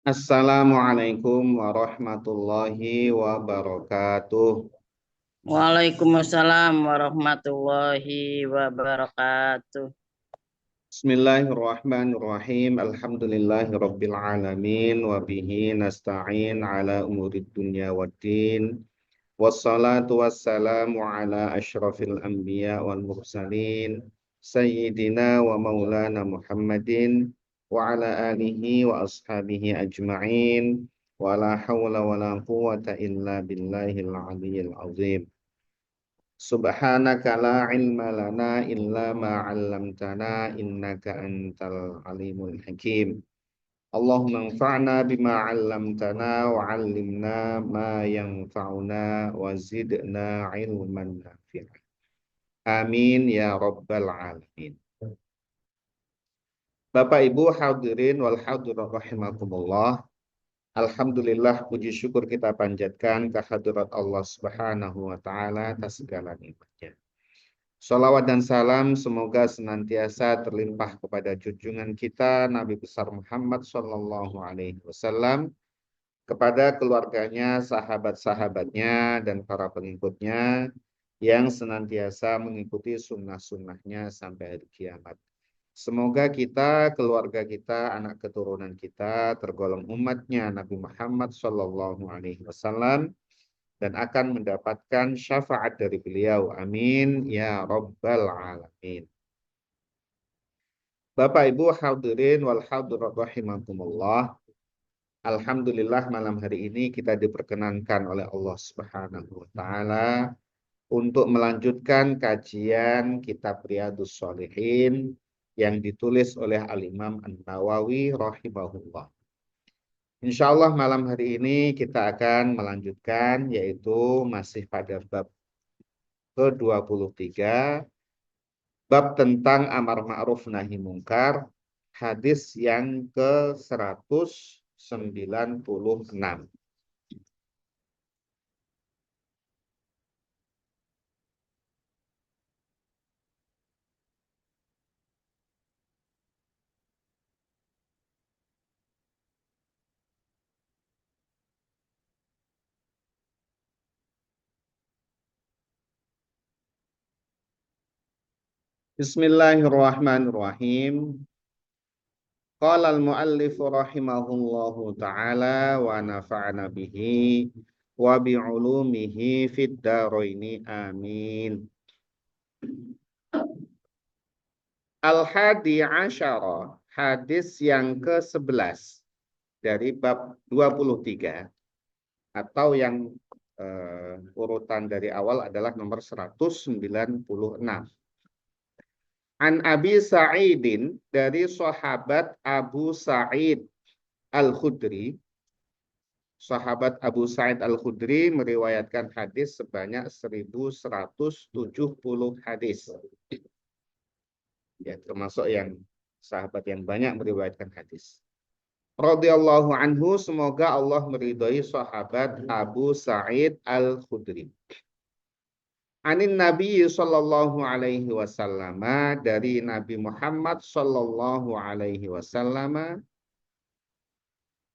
Assalamualaikum warahmatullahi wabarakatuh. Waalaikumsalam warahmatullahi wabarakatuh. Bismillahirrahmanirrahim. Alhamdulillahi rabbil alamin wa bihi nasta'in ala umurid dunya waddin. Wassalatu wassalamu ala asyrafil anbiya wal mursalin sayyidina wa maulana Muhammadin wa ala alihi wa ashabihi ajma'in wa la hawla wa la quwwata illa billahil aliyyil azim. Subhanaka la ilma lana illa ma 'allamtana innaka antal alimul hakim. Allahumma anfa'na bima 'allamtana wa 'allimna ma yanfa'una wa zidna ilman nafi'an. Amin ya rabbal alamin. Bapak Ibu hadirin wal hadirat rahimakumullah. Alhamdulillah puji syukur kita panjatkan kehadirat Allah Subhanahu wa taala atas segala nikmatnya. Salawat dan salam semoga senantiasa terlimpah kepada junjungan kita Nabi besar Muhammad Sallallahu Alaihi Wasallam, kepada keluarganya, sahabat-sahabatnya, dan para pengikutnya yang senantiasa mengikuti sunnah-sunnahnya sampai hari kiamat. Semoga kita, keluarga kita, anak keturunan kita tergolong umatnya Nabi Muhammad Sallallahu Alaihi Wasallam dan akan mendapatkan syafaat dari beliau. Amin ya rabbal alamin. Bapak Ibu hadirin wal hadirat rahimakumullah. Alhamdulillah malam hari ini kita diperkenankan oleh Allah Subhanahu wa taala untuk melanjutkan kajian kitab Riyadhus Shalihin yang ditulis oleh Al-Imam An-Nawawi rahimahullah. Insya Allah malam hari ini kita akan melanjutkan yaitu masih pada bab ke-23, bab tentang amar ma'ruf nahi mungkar, hadis yang ke-196. Bismillahirrahmanirrahim. Qala al-muallif rahimahullahu ta'ala wa nafa'ana bihi wa bi'ulumihi fid dharaini amin. Al-hadi asyara, hadis yang ke-11 dari bab 23 atau yang urutan dari awal adalah nomor 196. An Abi Sa'idin, dari sahabat Abu Sa'id Al-Khudri. Sahabat Abu Sa'id Al-Khudri meriwayatkan hadis sebanyak 1170 hadis. Ya, termasuk yang sahabat yang banyak meriwayatkan hadis. Radhiyallahu anhu, semoga Allah meridhai sahabat Abu Sa'id Al-Khudri. Anin Nabi sallallahu alaihi wasallam, dari Nabi Muhammad sallallahu alaihi wasallam,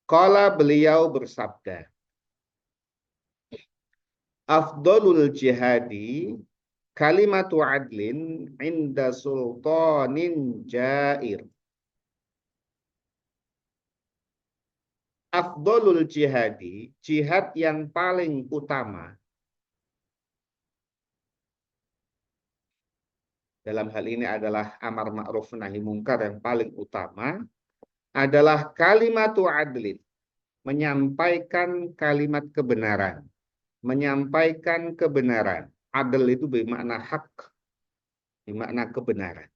qala, beliau bersabda, afdalul jihadi kalimatu adlin inda sultanin jair. Afdalul jihadi, jihad yang paling utama. Dalam hal ini adalah amar ma'ruf nahi mungkar yang paling utama adalah kalimatu adlin, menyampaikan kalimat kebenaran, menyampaikan kebenaran. Adl itu bermakna hak, bermakna kebenaran.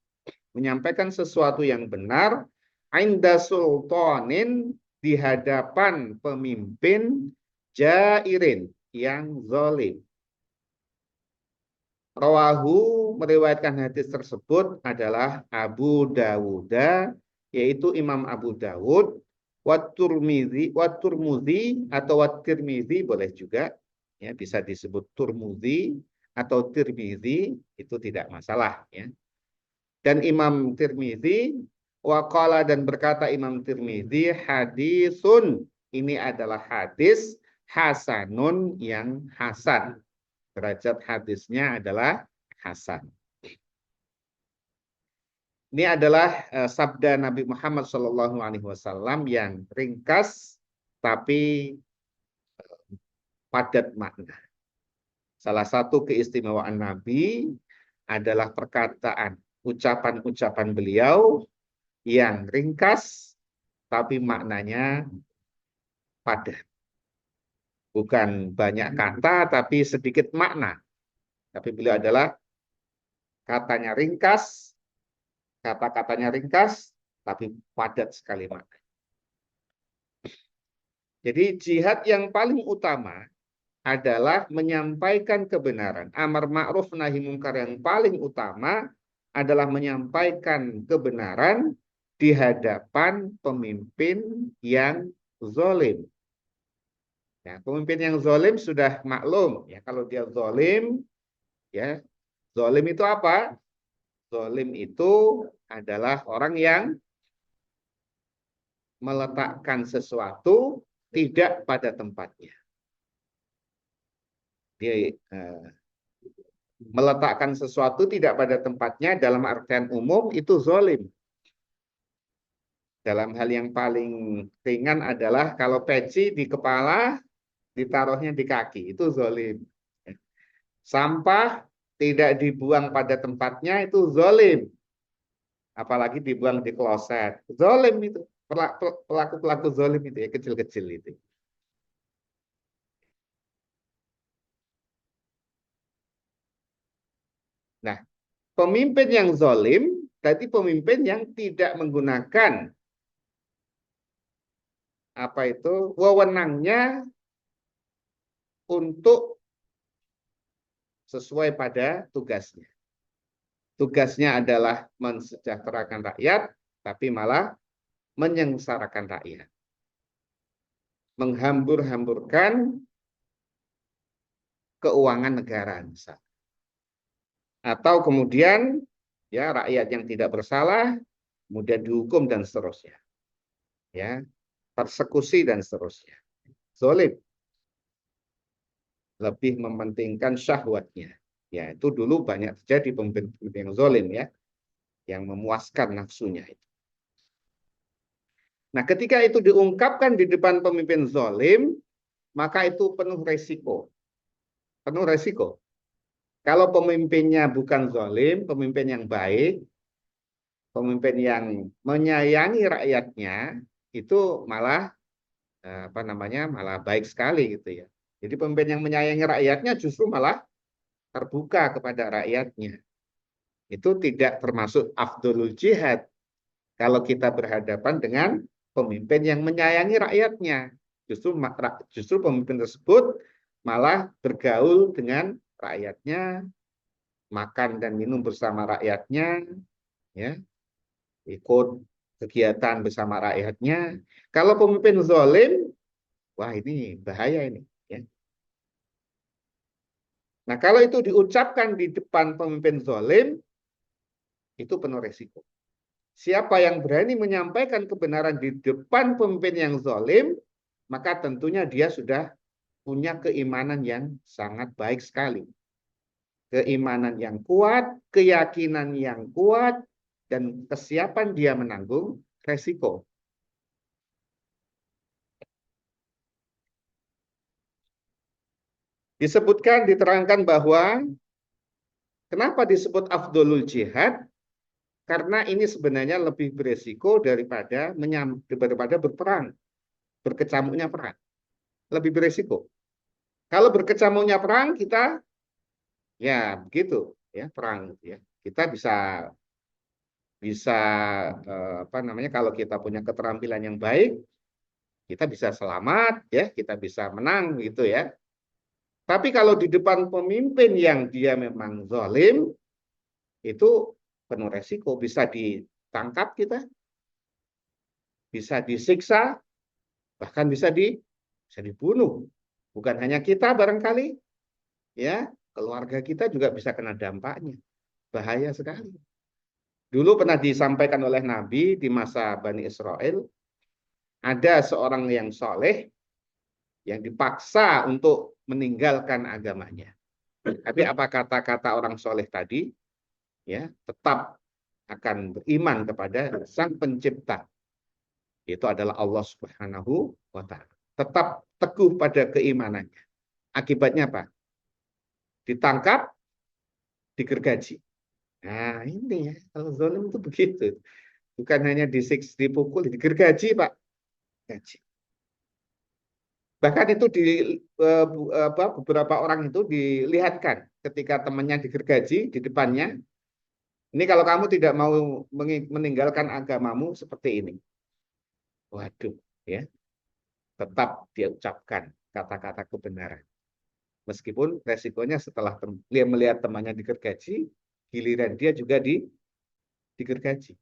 Menyampaikan sesuatu yang benar, inda sultanin, di hadapan pemimpin, jairin, yang zalim. Rawahu, meriwayatkan hadis tersebut adalah Abu Dawud, yaitu Imam Abu Dawud, wat-Tirmidzi atau wat-Tirmidzi boleh juga, ya, bisa disebut Turmudzi atau Tirmidzi, itu tidak masalah, ya. Dan Imam Tirmidzi Waqala dan berkata Imam Tirmidzi, hadisun, ini adalah hadis hasanun yang hasan. Derajat hadisnya adalah hasan. Ini adalah sabda Nabi Muhammad SAW yang ringkas tapi padat makna. Salah satu keistimewaan Nabi adalah perkataan, ucapan-ucapan beliau yang ringkas tapi maknanya padat. Bukan banyak kata tapi sedikit makna. Tapi beliau adalah katanya ringkas, kata-katanya ringkas tapi padat sekali makna. Jadi jihad yang paling utama adalah menyampaikan kebenaran. Amar ma'ruf nahi mungkar yang paling utama adalah menyampaikan kebenaran di hadapan pemimpin yang zalim. Ya, pemimpin yang zalim sudah maklum ya, kalau dia zalim ya. Zalim itu apa? Zalim itu adalah orang yang meletakkan sesuatu tidak pada tempatnya. Dia meletakkan sesuatu tidak pada tempatnya dalam artian umum itu zalim. Dalam hal yang paling ringan adalah kalau peci di kepala ditaruhnya di kaki, itu zalim. Sampah tidak dibuang pada tempatnya itu zalim. Apalagi dibuang di kloset. Zalim itu. Pelaku-pelaku zalim itu ya, kecil-kecil itu. Nah, pemimpin yang zalim tadi pemimpin yang tidak menggunakan apa itu wewenangnya untuk sesuai pada tugasnya. Tugasnya adalah mensejahterakan rakyat, tapi malah menyengsarakan rakyat. Menghambur-hamburkan keuangan negara misalnya. Atau kemudian ya rakyat yang tidak bersalah kemudian dihukum dan seterusnya. Ya, persekusi dan seterusnya. Zalim. Lebih mementingkan syahwatnya. Ya, itu dulu banyak terjadi pemimpin yang zalim ya, yang memuaskan nafsunya itu. Nah, ketika itu diungkapkan di depan pemimpin zalim, maka itu penuh resiko. Penuh resiko. Kalau pemimpinnya bukan zalim, pemimpin yang baik, pemimpin yang menyayangi rakyatnya, itu malah apa namanya? Malah baik sekali gitu ya. Jadi pemimpin yang menyayangi rakyatnya justru malah terbuka kepada rakyatnya. Itu tidak termasuk afdolul jihad kalau kita berhadapan dengan pemimpin yang menyayangi rakyatnya. Justru pemimpin tersebut malah bergaul dengan rakyatnya, makan dan minum bersama rakyatnya, ya, ikut kegiatan bersama rakyatnya. Kalau pemimpin zalim, wah ini bahaya ini. Ya. Nah, kalau itu diucapkan di depan pemimpin zalim, itu penuh resiko. Siapa yang berani menyampaikan kebenaran di depan pemimpin yang zalim, maka tentunya dia sudah punya keimanan yang sangat baik sekali. Keimanan yang kuat, keyakinan yang kuat, dan kesiapan dia menanggung resiko. Disebutkan, diterangkan bahwa kenapa disebut afdolul jihad? Karena ini sebenarnya lebih beresiko daripada berperang, berkecamuknya perang. Lebih beresiko. Kalau berkecamuknya perang, kita ya begitu ya perang ya. Kita bisa apa namanya, kalau kita punya keterampilan yang baik, kita bisa selamat ya, kita bisa menang gitu ya. Tapi kalau di depan pemimpin yang dia memang zalim, itu penuh resiko, bisa ditangkap kita, bisa disiksa, bahkan bisa dibunuh. Bukan hanya kita barangkali, ya keluarga kita juga bisa kena dampaknya. Bahaya sekali. Dulu pernah disampaikan oleh Nabi di masa Bani Israel, ada seorang yang soleh yang dipaksa untuk meninggalkan agamanya. Tapi apa kata-kata orang soleh tadi? Ya, tetap akan beriman kepada Sang Pencipta. Itu adalah Allah Subhanahu wa Ta'ala. Tetap teguh pada keimanannya. Akibatnya apa? Ditangkap, digergaji. Nah, ini ya, kalau zalim itu begitu. Bukan hanya dipukul, digergaji, Pak. Gaji. Bahkan itu di beberapa orang itu dilihatkan ketika temannya digergaji di depannya. Ini kalau kamu tidak mau meninggalkan agamamu seperti ini. Waduh, ya, tetap dia ucapkan kata-kata kebenaran. Meskipun resikonya setelah dia melihat temannya digergaji, giliran dia juga digergaji.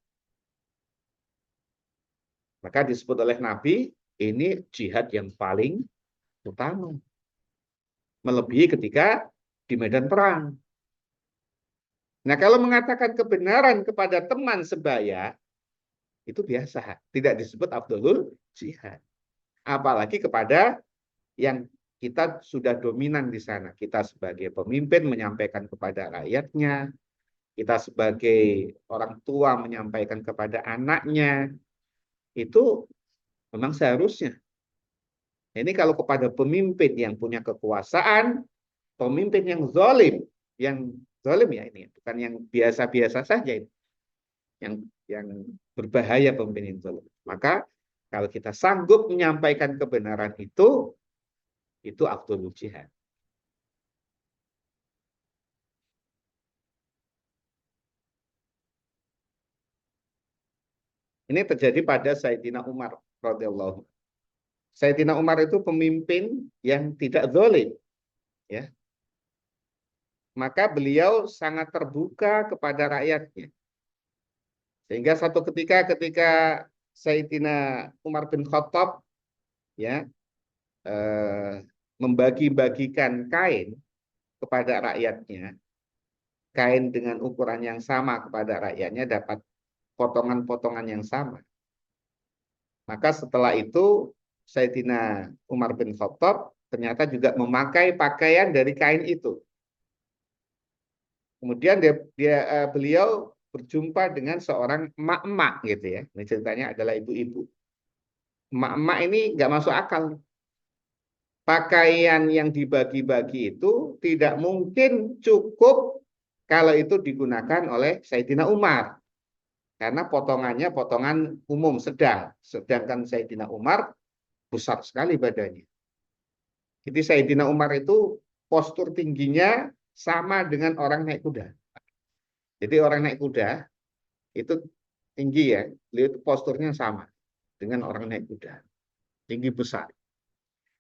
Maka disebut oleh Nabi, ini jihad yang paling utama. Melebihi ketika di medan perang. Nah, kalau mengatakan kebenaran kepada teman sebaya, itu biasa. Tidak disebut afdholul jihad. Apalagi kepada yang kita sudah dominan di sana. Kita sebagai pemimpin menyampaikan kepada rakyatnya, kita sebagai orang tua menyampaikan kepada anaknya, itu memang seharusnya. Ini kalau kepada pemimpin yang punya kekuasaan, pemimpin yang zalim ya ini, bukan yang biasa-biasa saja ini, yang berbahaya pemimpin zalim. Maka kalau kita sanggup menyampaikan kebenaran itu afdholul jihad. Ini terjadi pada Sayyidina Umar radhiyallahu. Sayyidina Umar itu pemimpin yang tidak zalim, ya. Maka beliau sangat terbuka kepada rakyatnya. Sehingga satu ketika Sayyidina Umar bin Khattab ya membagi-bagikan kain kepada rakyatnya, kain dengan ukuran yang sama kepada rakyatnya dapat potongan-potongan yang sama. Maka setelah itu Sayyidina Umar bin Khattab ternyata juga memakai pakaian dari kain itu. Kemudian beliau berjumpa dengan seorang emak-emak gitu ya. Ini ceritanya adalah ibu-ibu. Emak-emak ini nggak masuk akal. Pakaian yang dibagi-bagi itu tidak mungkin cukup kalau itu digunakan oleh Sayyidina Umar. Karena potongannya potongan umum sedang. Sedangkan Sayyidina Umar besar sekali badannya. Jadi Sayyidina Umar itu postur tingginya sama dengan orang naik kuda. Jadi orang naik kuda itu tinggi ya, beliau itu posturnya sama dengan orang naik kuda. Tinggi besar.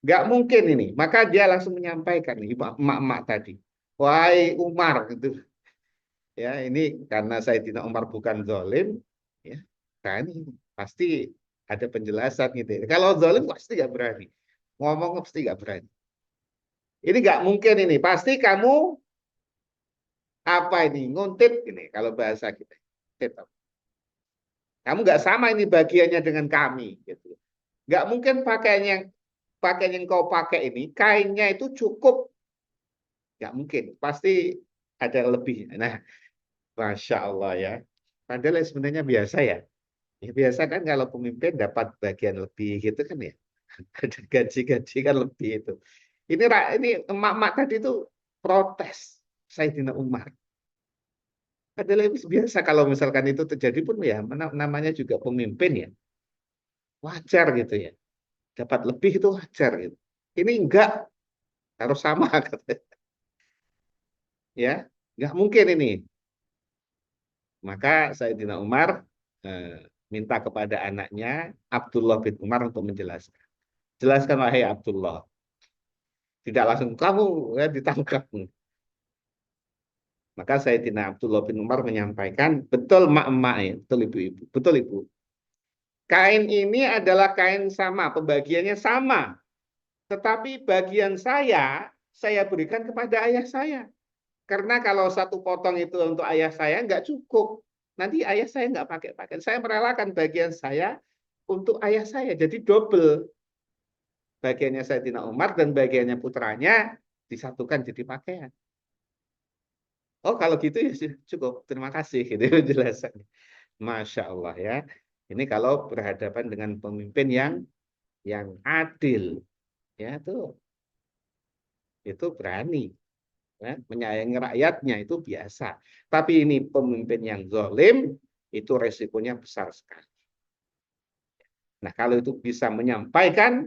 Nggak mungkin ini. Maka dia langsung menyampaikan nih, emak-emak tadi. Wahai Umar gitu. Ya, ini karena Sayyidina Umar bukan zalim, ya. Kan pasti ada penjelasan gitu ya. Kalau zalim pasti nggak berani. Ngomong pasti nggak berani. Ini nggak mungkin ini. Pasti kamu apa ini? Nguntit ini kalau bahasa kita. Kamu nggak sama ini bagiannya dengan kami gitu. Nggak mungkin pakaian yang kau pakai ini kainnya itu cukup. Nggak mungkin. Pasti ada lebih. Nah, Masya Allah ya. Padahal sebenarnya biasa ya. Ya biasa kan kalau pemimpin dapat bagian lebih gitu kan ya. Ada gaji-gaji kan lebih itu. Ini emak-emak tadi itu protes Sayyidina Umar. Padahal itu biasa kalau misalkan itu terjadi pun ya namanya juga pemimpin ya. Wajar gitu ya. Dapat lebih itu wajar gitu. Ini enggak harus sama katanya. Ya, enggak mungkin ini. Maka Sayyidina Umar minta kepada anaknya Abdullah bin Umar untuk menjelaskan. Jelaskan wahai Abdullah. Tidak langsung kamu ya, ditangkap. Maka Sayyidina Abdullah bin Umar menyampaikan, betul mak-mak ya, betul ibu-ibu, betul ibu. Kain ini adalah kain sama, pembagiannya sama. Tetapi bagian saya berikan kepada ayah saya. Karena kalau satu potong itu untuk ayah saya nggak cukup. Nanti ayah saya nggak pakai pakaian. Saya merelakan bagian saya untuk ayah saya. Jadi double. Bagiannya Sayyidina Umar dan bagiannya putranya disatukan jadi pakaian. Oh kalau gitu ya cukup. Terima kasih. Gitu penjelasannya. Masya Allah ya. Ini kalau berhadapan dengan pemimpin yang adil. Ya itu berani. Ya, menyayangi rakyatnya itu biasa. Tapi ini pemimpin yang zalim, itu resikonya besar sekali. Nah, kalau itu bisa menyampaikan,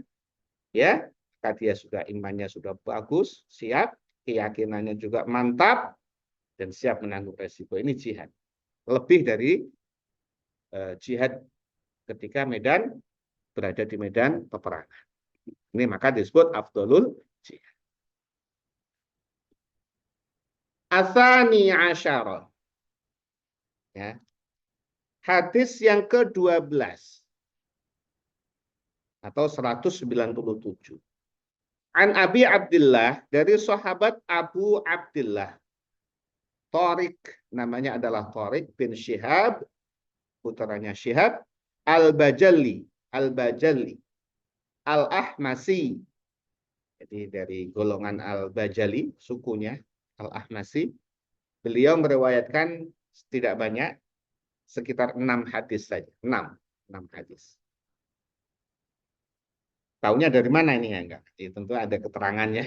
ya, maka dia sudah imannya sudah bagus, siap, keyakinannya juga mantap, dan siap menanggung resiko. Ini jihad. Lebih dari jihad ketika berada di medan peperangan. Ini maka disebut afdolul jihad. Asani asyara. Ya. Hadis yang ke-12 atau 197. An Abi Abdillah, dari sahabat Abu Abdillah. Tariq, namanya adalah Tariq bin Syihab, putranya Syihab, Al-Bajali, Al-Ahmasi. Jadi dari golongan Al-Bajali, sukunya Al-Ahmasi. Beliau meriwayatkan tidak banyak, sekitar 6 hadis saja. 6 hadis. Taunya dari mana ini ya enggak? Ya, tentu ada keterangannya.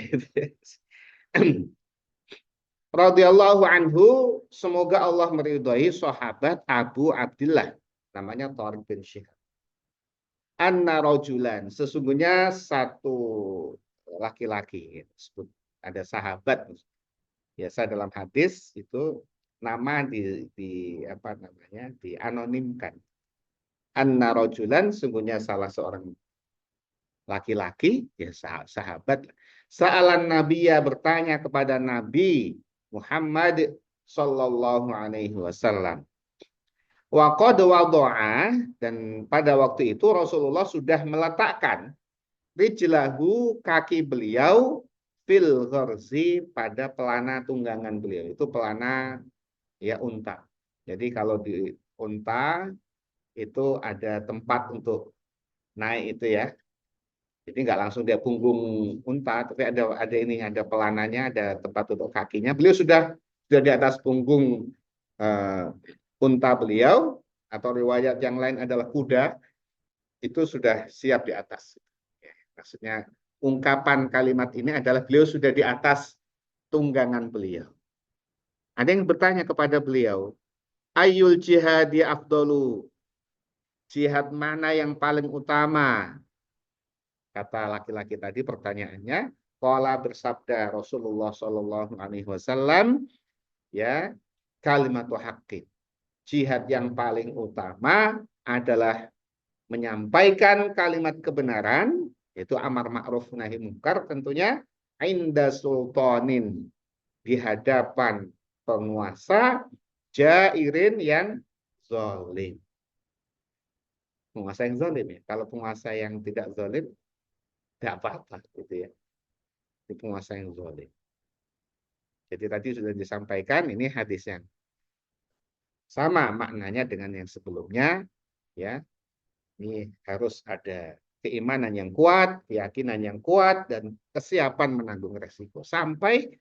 Radhiyallahu anhu, semoga Allah meridhai sahabat Abu Abdillah, namanya Tariq bin Syihab. Anna rajulan, sesungguhnya satu laki-laki, disebut ada sahabat. Biasa dalam hadis itu nama di apa namanya dianonimkan. Anna rajulan, sesungguhnya salah seorang laki-laki, ya sahabat. Sa'alan Nabiya, bertanya kepada Nabi Muhammad sallallahu alaihi wasallam. Wa qad wada'a, dan pada waktu itu Rasulullah sudah meletakkan rijlahu, kaki beliau, fil gharzi, pada pelana tunggangan beliau. Itu pelana ya unta. Jadi kalau di unta itu ada tempat untuk naik itu ya. Jadi nggak langsung dia punggung unta, tapi ada pelananya, ada tempat untuk kakinya. Beliau sudah di atas punggung unta beliau, atau riwayat yang lain adalah kuda, itu sudah siap di atas. Maksudnya ungkapan kalimat ini adalah beliau sudah di atas tunggangan beliau. Ada yang bertanya kepada beliau, Ayyul jihadi afdolu, jihad mana yang paling utama? Kata laki-laki tadi pertanyaannya, qala, bersabda Rasulullah Shallallahu Alaihi Wasallam, ya, kalimatu haqqin. Jihad yang paling utama adalah menyampaikan kalimat kebenaran, yaitu amar ma'ruf nahi munkar, tentunya inda sultanin, di hadapan penguasa, jairin, yang zalim. Penguasa yang zalim ya. Kalau penguasa yang tidak zalim, tidak apa-apa gitu ya. Di penguasa yang zalim. Jadi tadi sudah disampaikan, ini hadis yang sama maknanya dengan yang sebelumnya, ya. Ini harus ada keimanan yang kuat, keyakinan yang kuat, dan kesiapan menanggung resiko sampai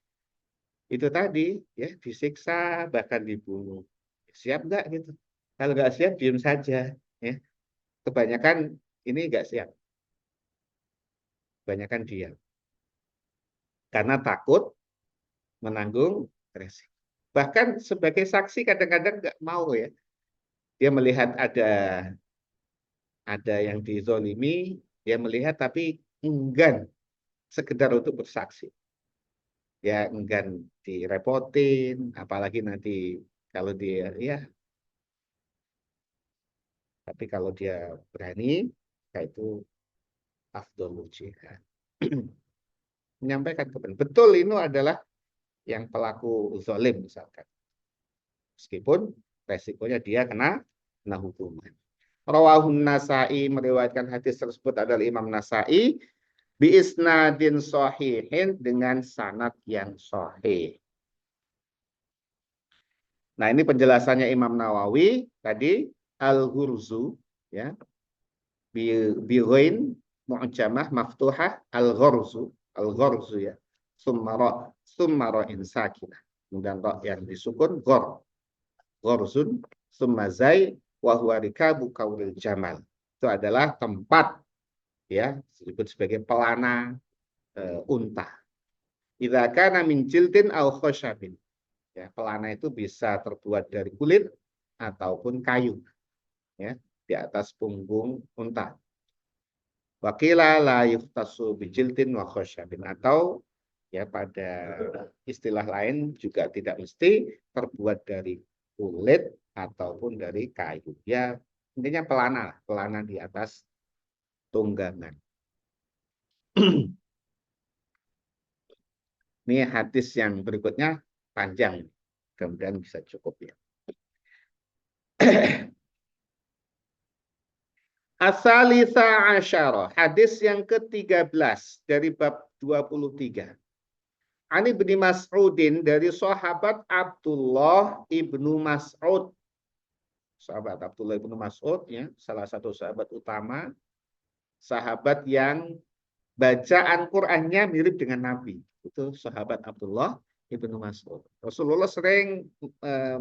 itu tadi ya disiksa, bahkan dibunuh. Siap nggak gitu? Kalau nggak siap, diam saja. Ya. Kebanyakan ini nggak siap. Kebanyakan diam. Karena takut menanggung resiko. Bahkan sebagai saksi kadang-kadang nggak mau ya. Dia melihat ada yang dizolimi, dia melihat tapi enggan sekedar untuk bersaksi. Ya enggan direpotin, apalagi nanti kalau dia ya, tapi kalau dia berani, itu afdolul jihad. Menyampaikan kebenaran. Betul, ini adalah yang pelaku zalim misalkan. Meskipun resikonya dia kena hukuman. Rawahun Nasai, meriwayatkan hadis tersebut adalah Imam Nasai, bi isnadin sahihin, dengan sanad yang sahih. Nah, ini penjelasannya Imam Nawawi tadi, al-ghurzu ya, bi ghain mu'jamah maftuhah, al-ghurzu ya. Summa ra'in sakinah. Kemudian ra yang disukun ghorzun, summa zai wa huwa rikabu kaulil jamal. Itu adalah tempat ya, disebut sebagai pelana unta. Idza kana min jildin aw khashabin. Ya, pelana itu bisa terbuat dari kulit ataupun kayu ya, di atas punggung unta. Wakila la yuftasu bijildin wa khashabin, atau ya pada istilah lain juga tidak mesti terbuat dari kulit ataupun dari kayu. Ya, intinya pelana di atas tunggangan. Ini hadis yang berikutnya panjang, kemudian bisa cukup ya. Asalisa asyara, hadis yang ke-13 dari bab 23. Ani bin Mas'udin, dari sahabat Abdullah ibnu Mas'ud. Sahabat Abdullah ibnu Mas'ud ya, salah satu sahabat utama, sahabat yang bacaan Qur'annya mirip dengan Nabi. Itu sahabat Abdullah ibnu Mas'ud. Rasulullah sering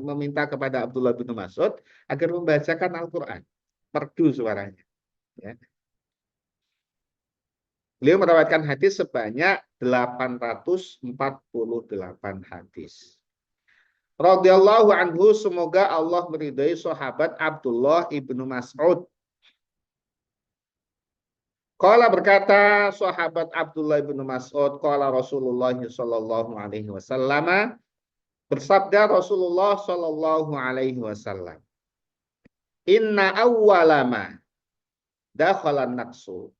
meminta kepada Abdullah ibnu Mas'ud agar membacakan Al-Qur'an, merdu suaranya. Ya. Beliau merawatkan hadis sebanyak 848 hadis. Radhiyallahu anhu, semoga Allah meridai sahabat Abdullah ibnu Mas'ud. Qala, berkata sahabat Abdullah ibnu Mas'ud, qala Rasulullah sallallahu alaihi wasallam, bersabda Rasulullah sallallahu alaihi wasallam, inna awwalama dakhalan naqsu,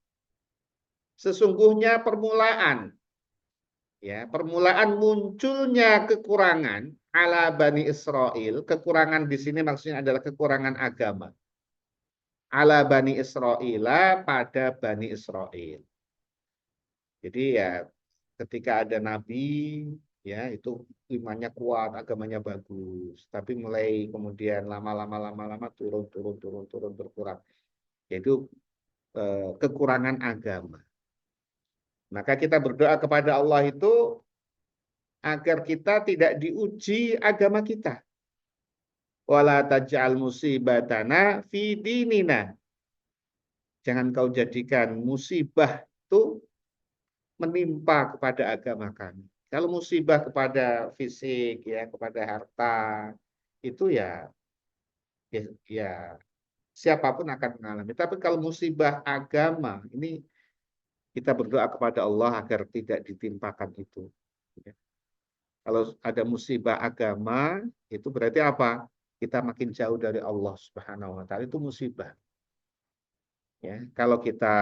sesungguhnya permulaan munculnya kekurangan ala Bani Israel. Kekurangan di sini maksudnya adalah kekurangan agama. Ala Bani Israel, pada Bani Israel. Jadi ya ketika ada nabi ya itu imannya kuat, agamanya bagus, tapi mulai kemudian lama-lama turun berkurang. Yaitu kekurangan agama. Maka kita berdoa kepada Allah itu agar kita tidak diuji agama kita. Wala taj'al musibatana fi dinina. Jangan kau jadikan musibah itu menimpa kepada agama kami. Kalau musibah kepada fisik ya, kepada harta, itu ya siapapun akan mengalami. Tapi kalau musibah agama, ini kita berdoa kepada Allah agar tidak ditimpakan itu. Kalau ada musibah agama, itu berarti apa? Kita makin jauh dari Allah Subhanahu wa taala, itu musibah. Ya, kalau kita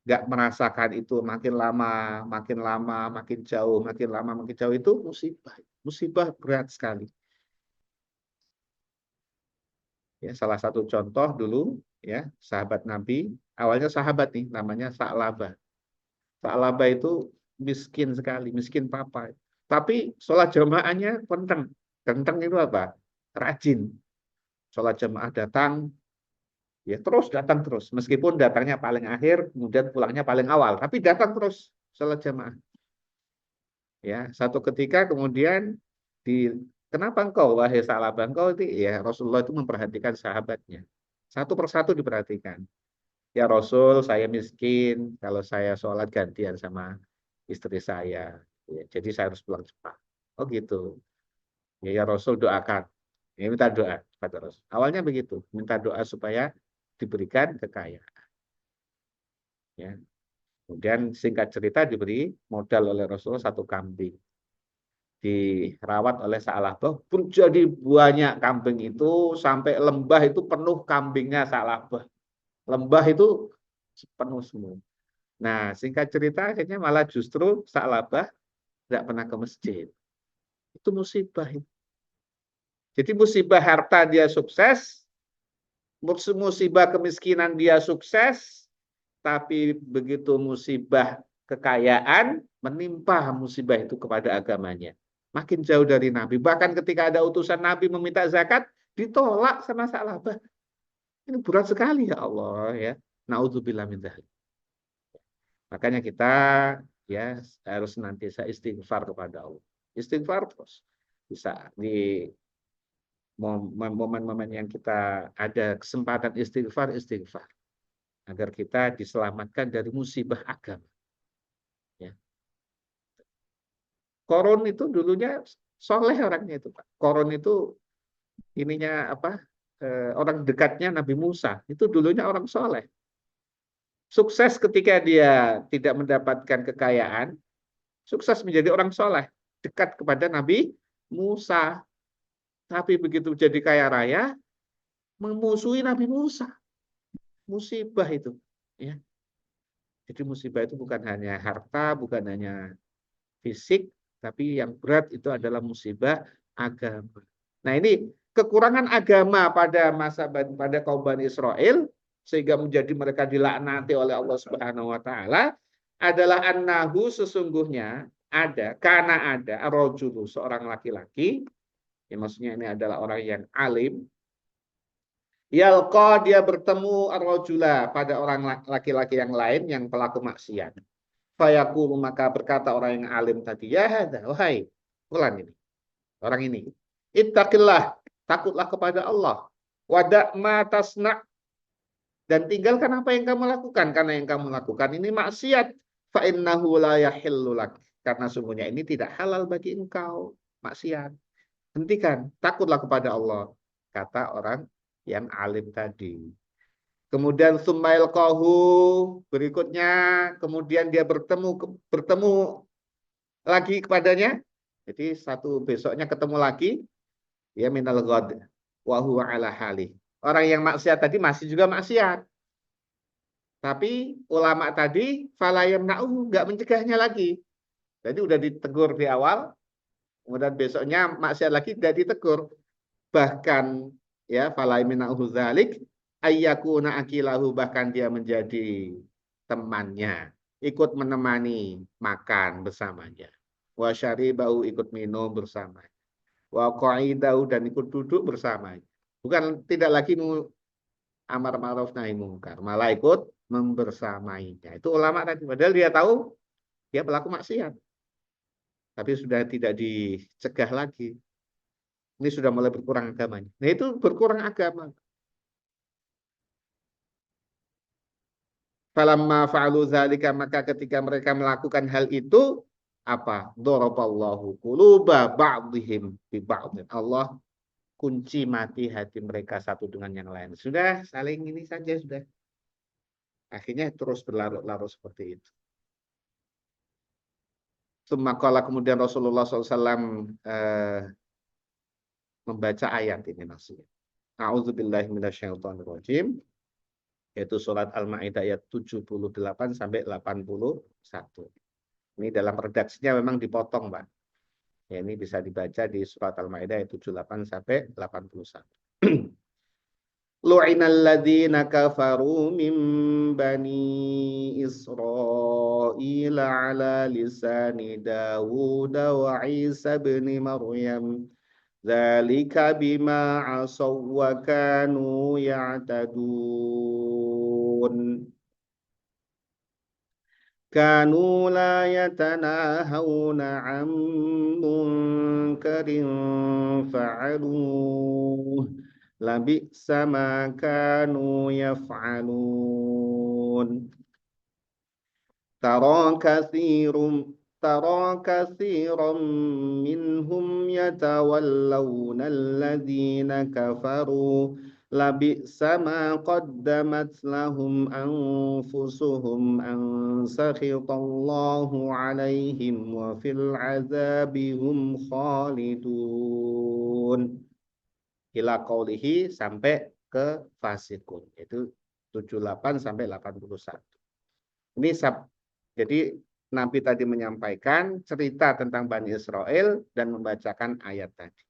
nggak merasakan itu makin lama, makin jauh, itu musibah. Musibah berat sekali. Ya, salah satu contoh dulu ya, sahabat Nabi, awalnya sahabat nih, namanya Sa'labah. Sa'labah itu miskin sekali, miskin papa. Tapi sholat jamaahnya kenceng itu apa? Rajin. Sholat jamaah datang, ya datang terus. Meskipun datangnya paling akhir, kemudian pulangnya paling awal, tapi datang terus sholat jamaah. Ya, satu ketika kemudian kenapa engkau wahai Sa'labah, engkau itu ya, Rasulullah itu memperhatikan sahabatnya. Satu persatu diperhatikan. Ya Rasul, saya miskin, kalau saya sholat gantian sama istri saya. Ya, jadi saya harus pulang cepat. Oh gitu. Ya Rasul, doakan. Ya, minta doa kepada Rasul. Awalnya begitu, minta doa supaya diberikan kekayaan. Ya. Kemudian singkat cerita diberi modal oleh Rasul satu kambing. Dirawat oleh Sa'labah pun jadi banyak kambing itu, sampai lembah itu penuh kambingnya Sa'labah. Lembah itu penuh semua. Nah, singkat cerita akhirnya malah justru Sa'labah tidak pernah ke masjid. Itu musibah. Jadi musibah harta dia sukses, musibah kemiskinan dia sukses, tapi begitu musibah kekayaan menimpa musibah itu kepada agamanya. makin jauh dari Nabi. Bahkan ketika ada utusan Nabi meminta zakat, ditolak sama Sa'labah. Ini berat sekali ya Allah ya. Naudzubillah min dzalik. Makanya kita ya harus senantiasa istighfar kepada Allah. Istighfar terus. Bisa di momen-momen yang kita ada kesempatan istighfar, istighfar. Agar kita diselamatkan dari musibah agama. Ya. Korun itu dulunya soleh orangnya itu, Pak. Korun itu ininya apa? Orang dekatnya Nabi Musa. Itu dulunya orang soleh. Sukses ketika dia tidak mendapatkan kekayaan, sukses menjadi orang soleh, dekat kepada Nabi Musa. Tapi begitu jadi kaya raya, memusuhi Nabi Musa. Musibah itu. Ya. Jadi musibah itu bukan hanya harta, bukan hanya fisik, tapi yang berat itu adalah musibah agama. Nah ini kekurangan agama pada kaum Bani Israel sehingga menjadi mereka dilaknati oleh Allah Subhanahu wa taala adalah annahu sesungguhnya karena ada ar-rajulu seorang laki-laki, yang maksudnya ini adalah orang yang alim, yalqa dia bertemu ar-rajula pada orang laki-laki yang lain yang pelaku maksiat. Fayaqulu maka berkata orang yang alim tadi, ya hadza, wahai fulan ini, orang ini, ittaqillah, takutlah kepada Allah. Wada' ma tasna' dan tinggalkan apa yang kamu lakukan karena yang kamu lakukan ini maksiat. Fa innahu la yahillu lak. Karena sungguhnya ini tidak halal bagi engkau, maksiat. Hentikan, takutlah kepada Allah, kata orang yang alim tadi. Kemudian sumail qahu berikutnya, kemudian dia bertemu lagi kepadanya. Jadi satu besoknya ketemu lagi, ya minal ghad wa huwa ala hali. Orang yang maksiat tadi masih juga maksiat. Tapi ulama tadi falayam na'u enggak mencegahnya lagi. Jadi udah ditegur di awal, kemudian besoknya maksiat lagi tidak ditegur. Bahkan ya falayam na'u dzalik ayyakuna akilahu, bahkan dia menjadi temannya, ikut menemani makan bersamanya. Wa syaribahu, ikut minum bersamanya. Wa qa'idahu, dan ikut duduk bersamanya. Bukan tidak lagi amar ma'ruf nahi mungkar, malah ikut membersamainya. Itu ulama tadi. Padahal dia tahu dia pelaku maksiat. Tapi sudah tidak dicegah lagi. Ini sudah mulai berkurang agamanya. Nah itu berkurang agama. Falamma fa'alu dzalika, maka ketika mereka melakukan hal itu, apa? Daraballahu quluba ba'dihim bi ba'dhin. Allah kunci mati hati mereka satu dengan yang lain. Sudah saling ini saja sudah. Akhirnya terus berlarut-larut seperti itu. Sumaqala, kemudian Rasulullah SAW membaca ayat ini maksudnya. A'udzubillahi minasyaitonirrajim. Yaitu surat Al-Maidah ayat 78 sampai 81. Ini dalam redaksinya memang dipotong, Pak. Ya, ini bisa dibaca di surat Al-Maidah ayat 78 sampai 81. Lu'inal ladzina kafaru min bani Israil ala lisani Dawud wa Isa bin Maryam. Dzalika bima asaw wa kanu ya'tadun. Kanu la yatanahawna 'an munkarin fa'aluh. Labi'sa ma kanu yaf'alun. Tara kathiran minhum yatawallawna alladhina kafaru. Labi'sa ma qaddamat lahum anfusuhum an sakhitallahu alaihim wa fil azabi hum khalidun. Ila qaulihi, sampai ke fasikun, itu 78 sampai 81. Ini jadi Nabi tadi menyampaikan cerita tentang Bani Israel dan membacakan ayat tadi.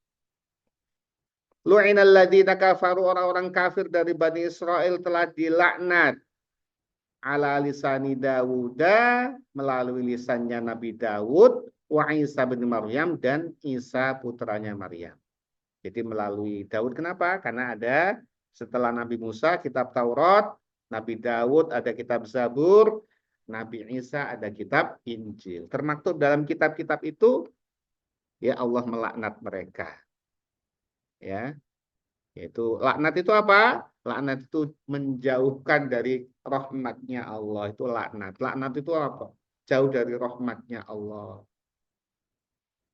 Lu'inal ladzina kafaru, orang-orang kafir dari Bani Israel telah dilaknat ala lisani Dawuda, melalui lisannya Nabi Dawud, wa Isa bin Maryam, dan Isa putranya Maryam. Jadi melalui Daud. Kenapa? Karena ada setelah Nabi Musa kitab Taurat, Nabi Daud ada kitab Zabur, Nabi Isa ada kitab Injil. Termaktub dalam kitab-kitab itu ya Allah melaknat mereka. Ya, yaitu laknat itu apa? Laknat itu menjauhkan dari rahmatnya Allah, itu laknat. Laknat itu apa? Jauh dari rahmatnya Allah.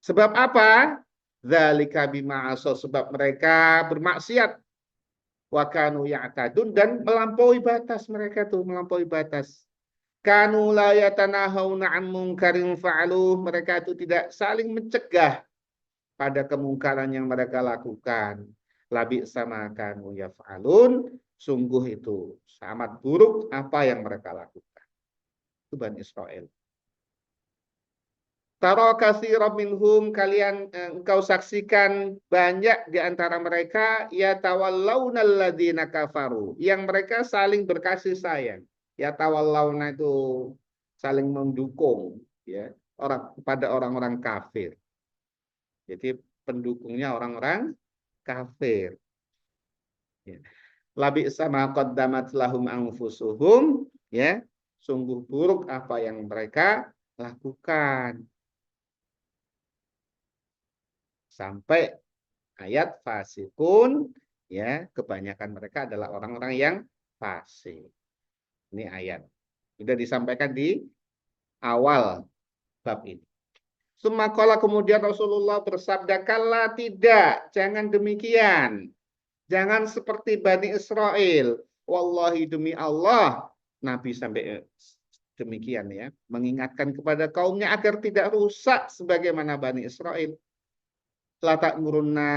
Sebab apa? Dzalika bima asaw, sebab mereka bermaksiat. Wa kanu ya'tadun, dan melampaui batas, mereka tuh melampaui batas. Kanu la yatanahawna 'an munkarin fa'aluh, mereka itu tidak saling mencegah pada kemungkaran yang mereka lakukan. Labi sama kanu yaf'alun, sungguh itu sangat buruk apa yang mereka lakukan. Itu Bani Israel. Taro katsiran minhum, kalian engkau saksikan banyak di antara mereka ya tawallawna alladzina kafaru, yang mereka saling berkasih sayang. Ya tawallawna itu saling mendukung ya orang kepada orang-orang kafir. Jadi pendukungnya orang-orang kafir. Ya. Labi sama qaddamat lahum anfusuhum, ya, sungguh buruk apa yang mereka lakukan. Sampai ayat fasikun, ya, kebanyakan mereka adalah orang-orang yang fasik. Ini ayat sudah disampaikan di awal bab ini. Semakola, kemudian Rasulullah bersabda, kala tidak, jangan demikian. Jangan seperti Bani Israel. Wallahi, demi Allah. Nabi sampai demikian ya. Mengingatkan kepada kaumnya agar tidak rusak sebagaimana Bani Israel. La ta'murunna,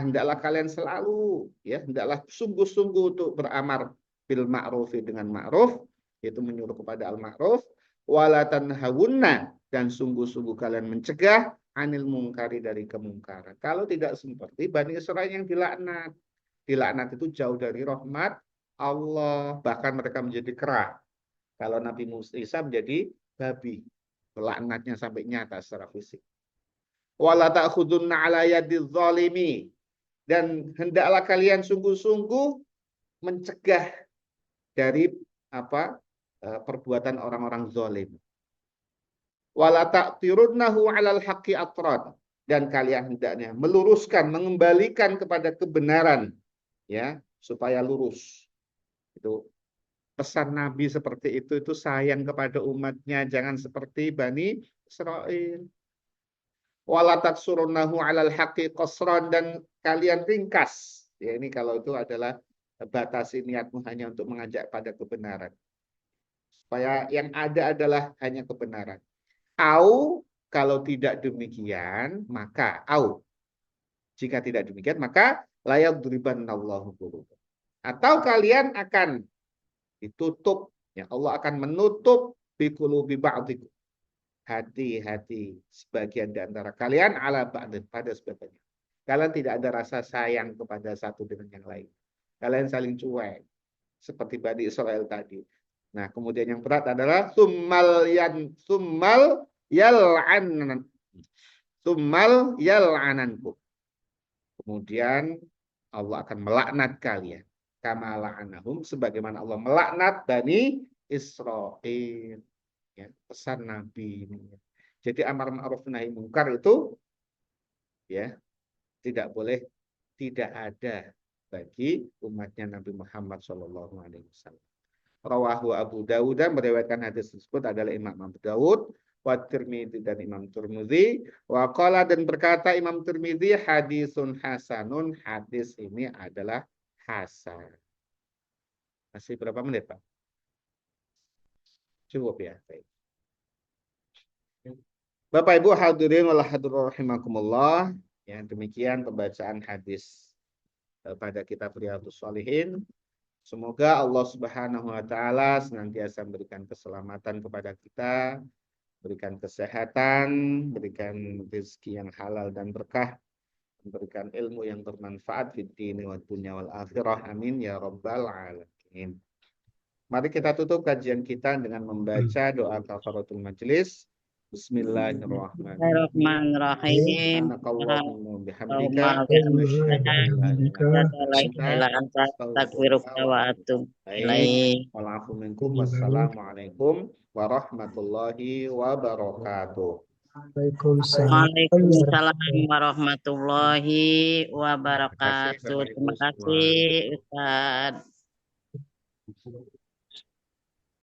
hendaklah kalian selalu ya, hendaklah sungguh-sungguh untuk beramar bil ma'rufi, dengan ma'ruf, yaitu menyuruh kepada al ma'ruf, wala tanhawunna, dan sungguh-sungguh kalian mencegah anil mungkari, dari kemungkaran. Kalau tidak seperti Bani Israil yang dilaknat. Dilaknat itu jauh dari rahmat Allah, bahkan mereka menjadi kera. Kalau Nabi Musa menjadi babi, laknatnya sampai nyata secara fisik. Wala ta'khudunna ala yadidz zalimi, dan hendaklah kalian sungguh-sungguh mencegah dari apa perbuatan orang-orang zalim. Wala ta'tirunnahu 'alal haqqi atrad, dan kalian hendaknya meluruskan, mengembalikan kepada kebenaran ya, supaya lurus. Itu pesan Nabi seperti itu sayang kepada umatnya, jangan seperti Bani Israil. Wala taksurunnahu 'alal haqqi qasran, dan kalian ringkas. Ya, ini kalau itu adalah batasi niatmu hanya untuk mengajak pada kebenaran. Supaya yang ada adalah hanya kebenaran. Au, kalau tidak demikian, maka jika tidak demikian, maka layak duribanallahu qulubakum. Atau kalian akan ditutup, ya Allah akan menutup biqulubi ba'dikum, hati-hati sebagian di antara kalian ala ba'din, pada sebagian. Kalian tidak ada rasa sayang kepada satu dengan yang lain. Kalian saling cuek seperti Bani Israel tadi. Nah, kemudian yang berat adalah summal yal'anankum. Kemudian Allah akan melaknat kalian. Kama la'anahum, sebagaimana Allah melaknat Bani Israil. Ya, pesan Nabi ini. Jadi amar ma'ruf nahi mungkar itu ya tidak boleh, tidak ada bagi umatnya Nabi Muhammad SAW. Rawahu Abu Dawud, meriwayatkan hadis tersebut adalah Imam Abu Dawud, wa Tirmidzi, dan Imam Tirmidzi, wa qala, dan berkata Imam Tirmidzi, hadisun hasanun, hadis ini adalah hasan. Masih berapa menit, Pak? Cukup ya. Baik. Bapak Ibu hadirin wal hadirat rahimakumullah, ya, demikian pembacaan hadis pada kitab Riyadhus Shalihin. Semoga Allah Subhanahu wa taala senantiasa memberikan keselamatan kepada kita, berikan kesehatan, berikan rezeki yang halal dan berkah, memberikan ilmu yang bermanfaat fid dini wad dunya wal akhirah. Amin ya rabbal alamin. Mari kita tutup kajian kita dengan membaca doa kafaratul majelis. Bismillahirrahmanirrahim. Bismillahirrahmanirrahim. Subhanakallahumma Allahumma bihamdika bihamdika asyhadu an la asyhadu an la ilaha ilaha illa illa anta anta astaghfiruka astaghfiruka wa wa atubu atubu ilaik. ilaik. Wal afu minkum. Wassalamualaikum warahmatullahi wabarakatuh. Waalaikumsalam Waalaikumsalam warahmatullahi warahmatullahi Terima kasih wabarakatuh. Bapak Ibu Terima semua. kasih Ustaz.